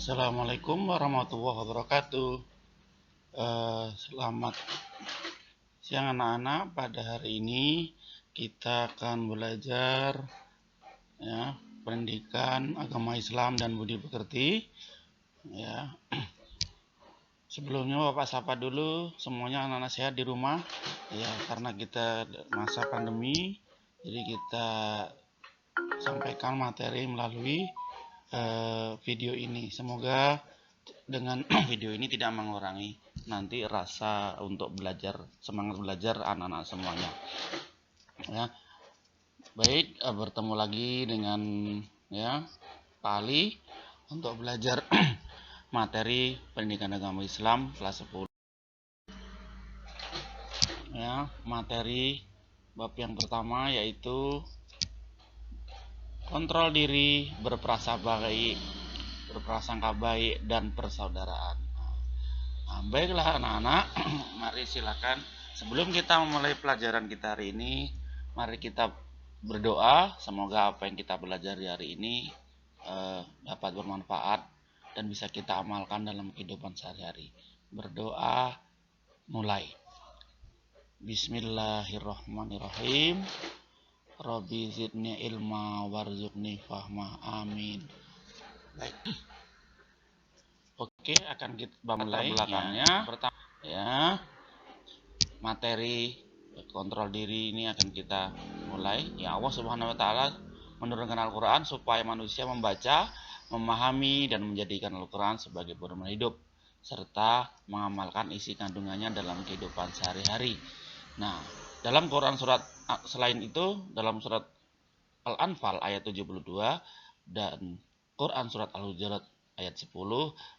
Assalamualaikum warahmatullahi wabarakatuh. Selamat siang anak-anak. Pada hari ini kita akan belajar ya, pendidikan agama Islam dan budi pekerti. Ya. Sebelumnya Bapak sapa dulu semuanya anak-anak sehat di rumah. Ya, karena kita masa pandemi, jadi kita sampaikan materi melalui video ini. Semoga dengan video ini tidak mengurangi nanti rasa untuk belajar, semangat belajar anak-anak semuanya. Ya, baik, bertemu lagi dengan Pak Ali untuk belajar materi pendidikan agama Islam kelas 10. Ya, materi bab yang pertama yaitu kontrol diri, berprasangka baik dan persaudaraan. Baiklah anak-anak, mari silakan. Sebelum kita memulai pelajaran kita hari ini, mari kita berdoa. Semoga apa yang kita belajar hari ini dapat bermanfaat dan bisa kita amalkan dalam kehidupan sehari-hari. Berdoa, mulai. Bismillahirrahmanirrahim. Rabbi zidni ilma warzuqni fahma. Amin. Baik. Oke, akan kita mulai belakangnya. Pertama, ya, materi kontrol diri ini akan kita mulai. Ya, Allah Subhanahu wa taala menurunkan Al-Qur'an supaya manusia membaca, memahami dan menjadikan Al-Qur'an sebagai pedoman hidup serta mengamalkan isi kandungannya dalam kehidupan sehari-hari. Nah, dalam Quran surat selain itu dalam surat Al-Anfal ayat 72 dan Quran surat Al-Hujurat ayat 10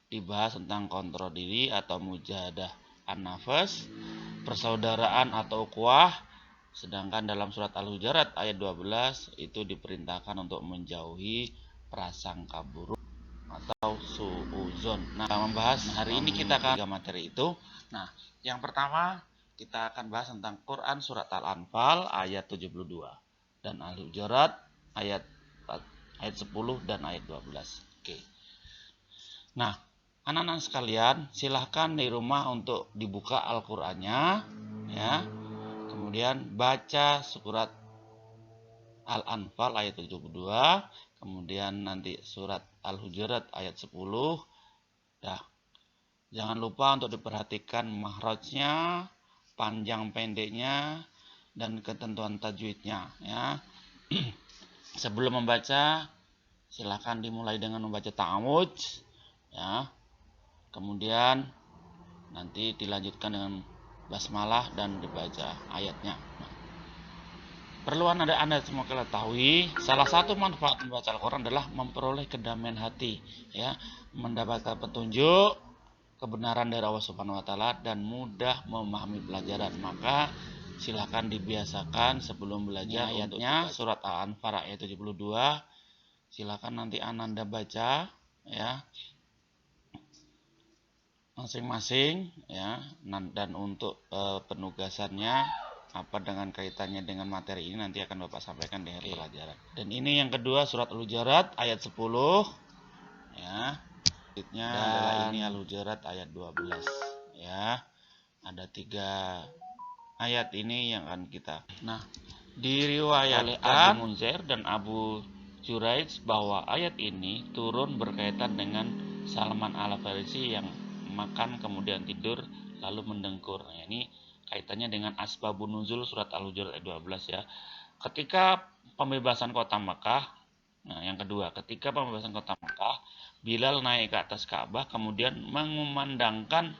dibahas tentang kontrol diri atau mujahadah an-nafas, persaudaraan atau ukhuwah. Sedangkan dalam surat Al-Hujurat ayat 12 itu diperintahkan untuk menjauhi prasangka buruk atau suudzon. Nah, membahas hari ini kita akan tiga materi itu. Nah, yang pertama kita akan bahas tentang Quran surat Al-Anfal ayat 72 dan Al-Hujurat ayat 10 dan ayat 12. Oke. Nah, anak-anak sekalian, silahkan di rumah untuk dibuka Al-Qur'annya, ya. Kemudian baca surat Al-Anfal ayat 72, kemudian nanti surat Al-Hujurat ayat 10. Dah. Jangan lupa untuk diperhatikan mahrajnya, panjang pendeknya, dan ketentuan tajwidnya, ya. Sebelum membaca, silahkan dimulai dengan membaca ta'awudz, ya. Kemudian nanti dilanjutkan dengan basmalah dan dibaca ayatnya. Nah, perlu Anda semua ketahui, salah satu manfaat membaca Al-Qur'an adalah memperoleh kedamaian hati, ya, mendapatkan petunjuk kebenaran dari Allah Subhanahu wa taala dan mudah memahami pelajaran. Maka silahkan dibiasakan sebelum belajar ayatnya surat Al-Anfal ayat 72. Silahkan nanti Anda baca, ya, masing-masing, ya. Dan untuk penugasannya apa dengan kaitannya dengan materi ini nanti akan Bapak sampaikan di hari pelajaran. Dan ini yang kedua surat Al-Hujurat ayat 10, ya. Selanjutnya adalah ini Al-Hujurat ayat 12, ya. Ada 3 ayat ini yang akan kita. Nah, diriwayatkan oleh Abu Munzir dan Abu Juraij bahwa ayat ini turun berkaitan dengan Salman Al-Farisi yang makan kemudian tidur lalu mendengkur. Nah, ini kaitannya dengan asbabun nuzul surat Al-Hujurat ayat 12, ya. Ketika pembebasan kota Makkah, nah yang kedua, ketika pembebasan kota Makkah, Bilal naik ke atas Ka'bah kemudian mengumandangkan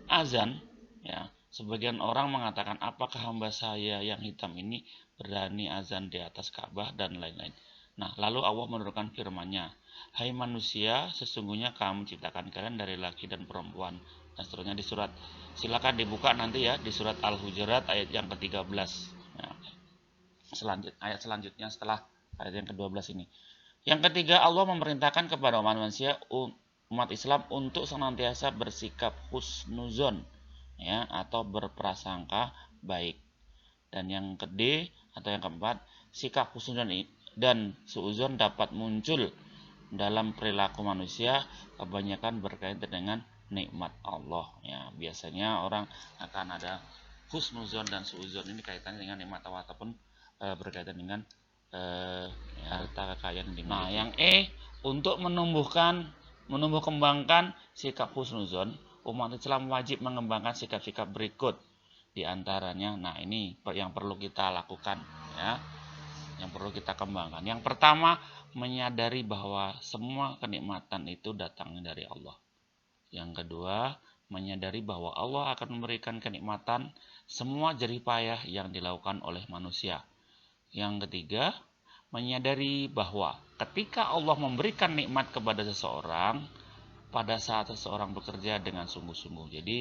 azan, ya. Sebagian orang mengatakan, apakah hamba saya yang hitam ini berani azan di atas Ka'bah dan lain-lain. Nah, lalu Allah menurunkan firman-Nya, hai manusia, sesungguhnya Kami menciptakan kalian dari laki dan perempuan, dan seterusnya di surat. Silakan dibuka nanti, ya, di surat Al-Hujurat ayat yang ke-13. Ya. Ayat selanjutnya setelah ayat yang ke-12 ini. Yang ketiga, Allah memerintahkan kepada manusia umat Islam untuk senantiasa bersikap husnuzon, ya, atau berprasangka baik. Dan yang keempat, sikap husnuzon dan suudzon dapat muncul dalam perilaku manusia kebanyakan berkaitan dengan nikmat Allah. Ya, biasanya orang akan ada husnuzon dan suuzon, ini kaitannya dengan nikmat Allah ataupun berkaitan dengan harta kekayaan yang dimiliki. Nah, yang untuk menumbuh kembangkan sikap husnuzon, umat Islam wajib mengembangkan sikap-sikap berikut di antaranya. Nah, ini yang perlu kita lakukan, ya. Yang perlu kita kembangkan. Yang pertama, menyadari bahwa semua kenikmatan itu datangnya dari Allah. Yang kedua, menyadari bahwa Allah akan memberikan kenikmatan semua jerih payah yang dilakukan oleh manusia. Yang ketiga, menyadari bahwa ketika Allah memberikan nikmat kepada seseorang, pada saat seseorang bekerja dengan sungguh-sungguh. Jadi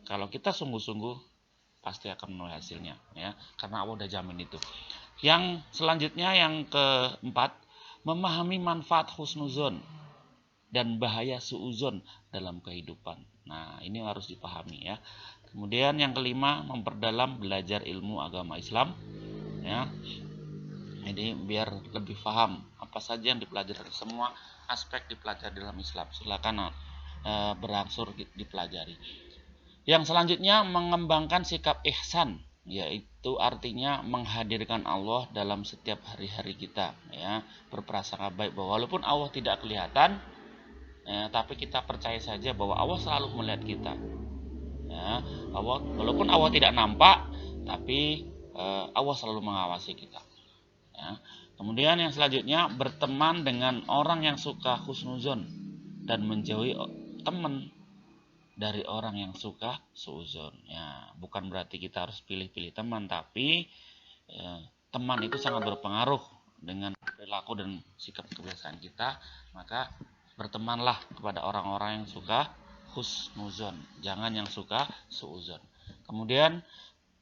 kalau kita sungguh-sungguh pasti akan menuai hasilnya, ya, karena Allah udah jamin itu. Yang selanjutnya, yang keempat, memahami manfaat husnuzon dan bahaya suuzon dalam kehidupan. Nah, ini harus dipahami, ya. Kemudian yang kelima, memperdalam belajar ilmu agama Islam, ya. Jadi biar lebih paham apa saja yang dipelajari, semua aspek dipelajari dalam Islam. Silakan berangsur dipelajari. Yang selanjutnya, mengembangkan sikap ihsan, yaitu artinya menghadirkan Allah dalam setiap hari-hari kita, ya. Berprasangka baik bahwa walaupun Allah tidak kelihatan, ya, tapi kita percaya saja bahwa Allah selalu melihat kita, ya. Walaupun Allah tidak nampak, tapi Allah selalu mengawasi kita, ya. Kemudian yang selanjutnya, berteman dengan orang yang suka husnuzon dan menjauhi teman dari orang yang suka suuzon. Ya, bukan berarti kita harus pilih-pilih teman, tapi teman itu sangat berpengaruh dengan perilaku dan sikap kebiasaan kita. Maka bertemanlah kepada orang-orang yang suka husnuzon, jangan yang suka suuzon. Kemudian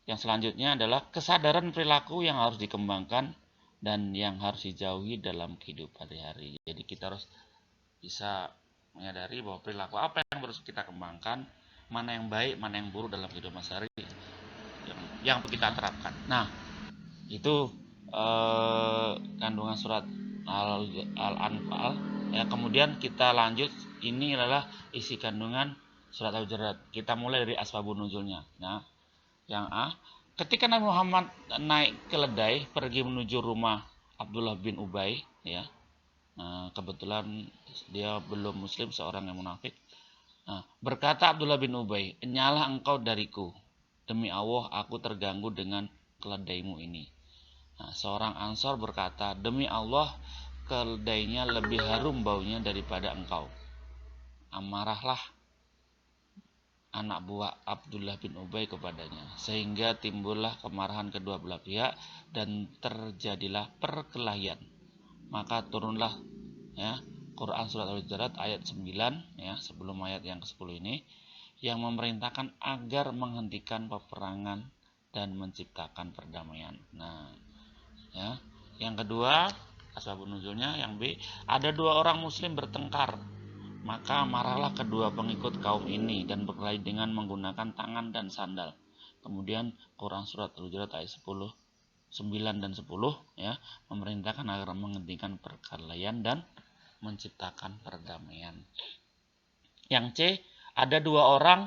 yang selanjutnya adalah kesadaran perilaku yang harus dikembangkan dan yang harus dijauhi dalam kehidupan sehari-hari. Jadi kita harus bisa menyadari bahwa perilaku apa yang harus kita kembangkan, mana yang baik, mana yang buruk dalam kehidupan sehari yang kita terapkan. Nah, itu kandungan surat Al-Anfal, ya. Kemudian kita lanjut, ini adalah isi kandungan surat Al-Hujurat. Kita mulai dari asbabun nuzulnya. Nah, yang A, ketika Nabi Muhammad naik keledai pergi menuju rumah Abdullah bin Ubay, ya. Nah, kebetulan dia belum muslim, seorang yang munafik. Nah, berkata Abdullah bin Ubay, "Nyalah engkau dariku. Demi Allah, aku terganggu dengan keledaimu ini." Nah, seorang Ansor berkata, "Demi Allah, keledainya lebih harum baunya daripada engkau." Amarahlah anak buah Abdullah bin Ubay kepadanya, sehingga timbullah kemarahan kedua belah pihak dan terjadilah perkelahian. Maka turunlah, ya, Quran surat Al-Hujurat ayat 9, ya, sebelum ayat yang ke-10 ini, yang memerintahkan agar menghentikan peperangan dan menciptakan perdamaian. Nah, ya, yang kedua, asbabun nuzulnya, yang B, ada dua orang muslim bertengkar, maka marahlah kedua pengikut kaum ini dan berkelahi dengan menggunakan tangan dan sandal. Kemudian Quran surat Al-Hujurat ayat 10, 9 dan 10, ya, memerintahkan agar menghentikan perkelahian dan menciptakan perdamaian. Yang C, ada dua orang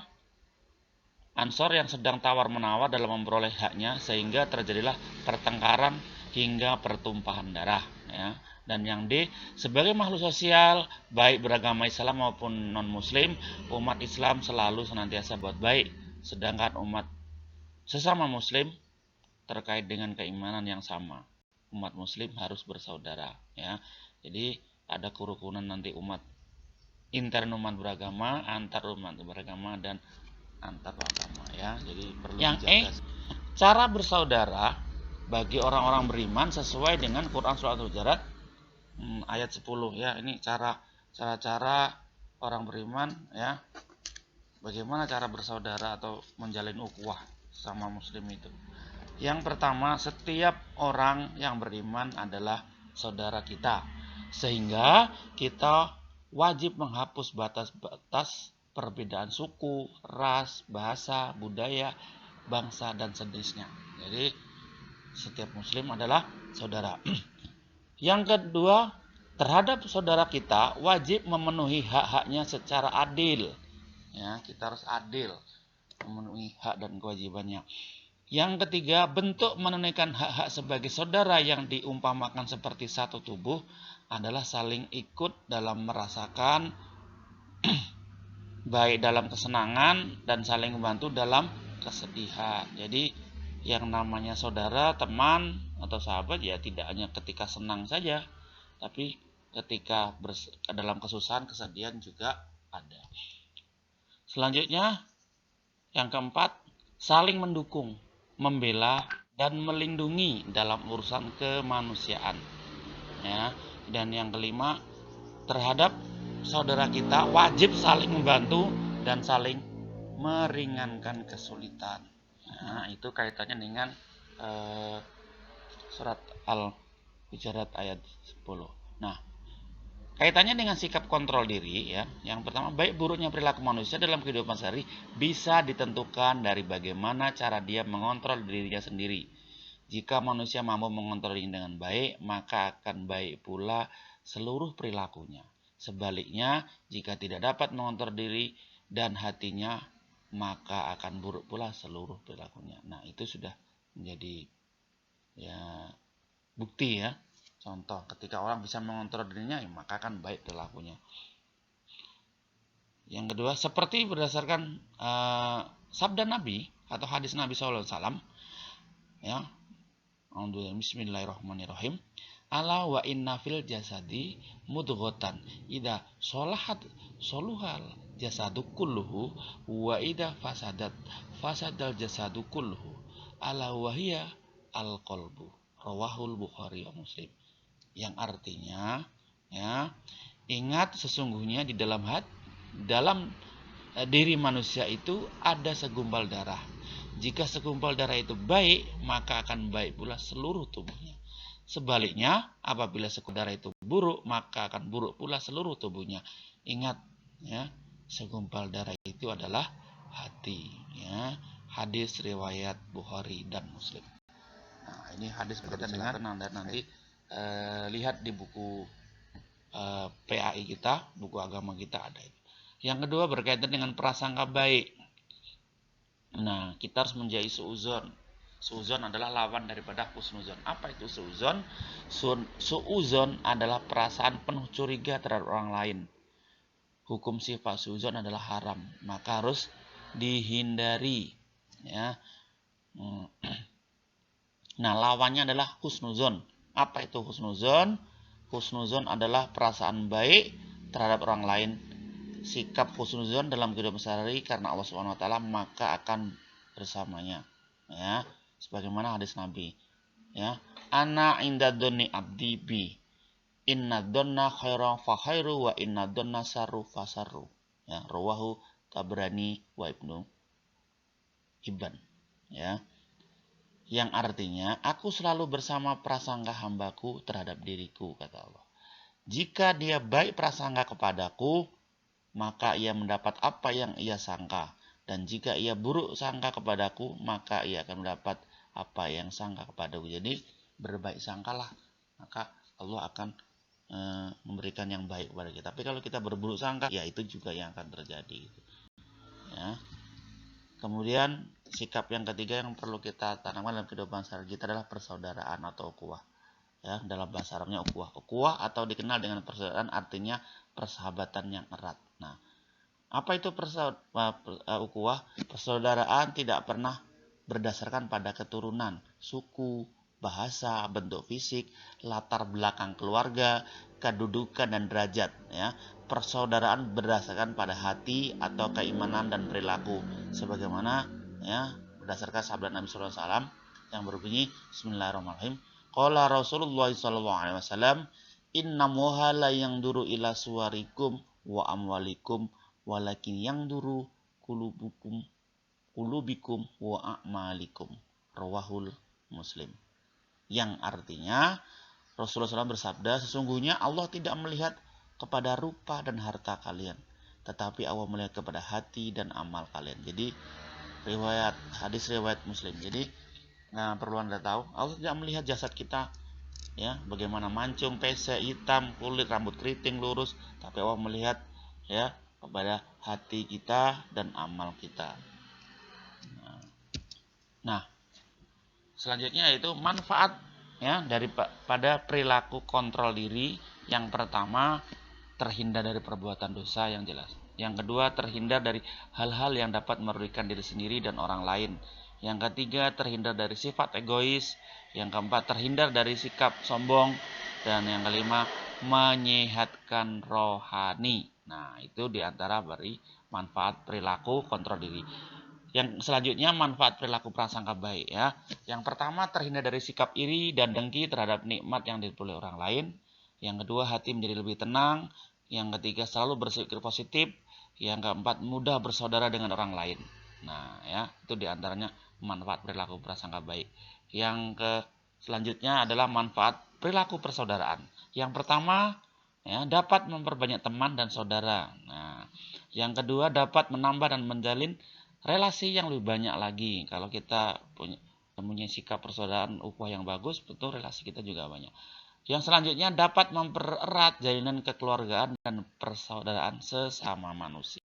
Ansor yang sedang tawar-menawar dalam memperoleh haknya, sehingga terjadilah pertengkaran hingga pertumpahan darah, ya. Dan yang D, sebagai makhluk sosial, baik beragama Islam maupun non-muslim, umat Islam selalu senantiasa buat baik, sedangkan umat sesama muslim terkait dengan keimanan yang sama, umat muslim harus bersaudara, ya. Jadi ada kerukunan nanti umat, intern umat beragama, antar umat beragama, dan antar agama, ya. Jadi perlu yang dijaga. Cara bersaudara bagi orang-orang beriman sesuai dengan Quran surat Al-Hujurat ayat 10, ya. Ini cara orang beriman, ya. Bagaimana cara bersaudara atau menjalin ukhuwah sama muslim itu? Yang pertama, setiap orang yang beriman adalah saudara kita, sehingga kita wajib menghapus batas-batas perbedaan suku, ras, bahasa, budaya, bangsa, dan sejenisnya. Jadi setiap muslim adalah saudara. Yang kedua, terhadap saudara kita wajib memenuhi hak-haknya secara adil. Ya, kita harus adil memenuhi hak dan kewajibannya. Yang ketiga, bentuk menunaikan hak-hak sebagai saudara yang diumpamakan seperti satu tubuh adalah saling ikut dalam merasakan baik dalam kesenangan dan saling membantu dalam kesedihan. Jadi yang namanya saudara, teman atau sahabat ya tidak hanya ketika senang saja, tapi ketika dalam kesusahan, kesedihan juga ada. Selanjutnya, yang keempat, saling mendukung, membela, dan melindungi dalam urusan kemanusiaan. Ya. Dan yang kelima, terhadap saudara kita wajib saling membantu dan saling meringankan kesulitan. Nah, itu kaitannya dengan surat Al-Hujurat ayat 10. Nah, kaitannya dengan sikap kontrol diri ya. Yang pertama, baik buruknya perilaku manusia dalam kehidupan sehari bisa ditentukan dari bagaimana cara dia mengontrol dirinya sendiri. Jika manusia mampu mengontrol diri dengan baik, maka akan baik pula seluruh perilakunya. Sebaliknya, jika tidak dapat mengontrol diri dan hatinya, maka akan buruk pula seluruh perilakunya. Nah, itu sudah menjadi ya bukti ya. Contoh, ketika orang bisa mengontrol dirinya, ya, maka akan baik perilakunya. Yang kedua, seperti berdasarkan sabda Nabi atau hadis Nabi SAW, ya, Bismillahirrahmanirrahim. Ala wa inna fil jasadi mudghatan idza sholahat soluhal jasadu kulluhu wa idza fasadal jasadu kulluhu ala wahia al qalbu. Rawahul Bukhari wa Muslim. Yang artinya ya, ingat sesungguhnya di dalam diri manusia itu ada segumpal darah. Jika segumpal darah itu baik, maka akan baik pula seluruh tubuhnya. Sebaliknya, apabila segumpal darah itu buruk, maka akan buruk pula seluruh tubuhnya. Ingat ya, segumpal darah itu adalah hati ya. Hadis riwayat Bukhari dan Muslim. Nah, ini hadis berkaitan dengan nanti lihat di buku PAI kita, buku agama kita ada itu. Yang kedua berkaitan dengan prasangka baik. Nah, kita harus menjauhi suuzon. Suuzon adalah lawan daripada husnuzon. Apa itu suuzon? Suuzon adalah perasaan penuh curiga terhadap orang lain. Hukum sifat suuzon adalah haram, maka harus dihindari. Ya. Nah, lawannya adalah husnuzon. Apa itu husnuzon? Husnuzon adalah perasaan baik terhadap orang lain. Sikap husnuzon dalam kehidupan sehari karena Allah Subhanahu wa taala maka akan bersamanya. Ya, sebagaimana hadis Nabi. Ya, ana inda dzanni abdi bi. Inna dzanna khairan fa khairu wa inna dzanna sarru fa sarru. Ya, rawahu Tabrani wa Ibnu Hibban. Ya. Yang artinya, aku selalu bersama prasangka hambaku terhadap diriku, kata Allah. Jika dia baik prasangka kepadaku, maka ia mendapat apa yang ia sangka. Dan jika ia buruk sangka kepadaku, maka ia akan mendapat apa yang sangka kepadaku. Jadi, berbaik sangkalah, maka Allah akan memberikan yang baik kepada kita. Tapi kalau kita berburuk sangka, ya itu juga yang akan terjadi. Ya. Kemudian sikap yang ketiga yang perlu kita tanamkan dalam kehidupan sehari kita adalah persaudaraan atau ukhuwah. Ya, dalam bahasa Arabnya ukhuwah. Ukhuwah atau dikenal dengan persaudaraan artinya persahabatan yang erat. Nah, apa itu ukhuwah? Persaudaraan tidak pernah berdasarkan pada keturunan, suku, bahasa, bentuk fisik, latar belakang keluarga, kedudukan dan derajat. Ya. Persaudaraan berdasarkan pada hati atau keimanan dan perilaku, sebagaimana ya berdasarkan sabda Nabi sallallahu alaihi wasallam yang berbunyi Bismillahirrahmanirrahim. Qala Rasulullah sallallahu alaihi wasallam, "Inna moha la yanduru ila suwarikum wa amwalikum, walakin yanduru kulubikum wa a'malikum." Rawahul Muslim. Yang artinya Rasulullah SAW bersabda, sesungguhnya Allah tidak melihat kepada rupa dan harta kalian, tetapi Allah melihat kepada hati dan amal kalian. Jadi hadis riwayat Muslim. Jadi perlu Anda tahu, Allah tidak melihat jasad kita ya, bagaimana mancung, pesek, hitam, kulit, rambut keriting, lurus, tapi Allah melihat ya kepada hati kita dan amal kita. Nah, selanjutnya yaitu manfaat ya pada perilaku kontrol diri. Yang pertama, terhindar dari perbuatan dosa yang jelas. Yang kedua, terhindar dari hal-hal yang dapat merugikan diri sendiri dan orang lain. Yang ketiga, terhindar dari sifat egois. Yang keempat, terhindar dari sikap sombong. Dan yang kelima, menyehatkan rohani. Nah, itu diantara beri manfaat perilaku kontrol diri. Yang selanjutnya, manfaat perilaku prasangka baik ya. Yang pertama, terhindar dari sikap iri dan dengki terhadap nikmat yang diperoleh orang lain. Yang kedua, hati menjadi lebih tenang. Yang ketiga, selalu berpikir positif. Yang keempat, mudah bersaudara dengan orang lain. Nah, ya, itu diantaranya manfaat perilaku prasangka baik. Selanjutnya adalah manfaat perilaku persaudaraan. Yang pertama, ya, dapat memperbanyak teman dan saudara. Nah, yang kedua, dapat menambah dan menjalin relasi yang lebih banyak lagi. Kalau kita punya sikap persaudaraan ukhuwah yang bagus, betul relasi kita juga banyak. Yang selanjutnya, dapat mempererat jalinan kekeluargaan dan persaudaraan sesama manusia.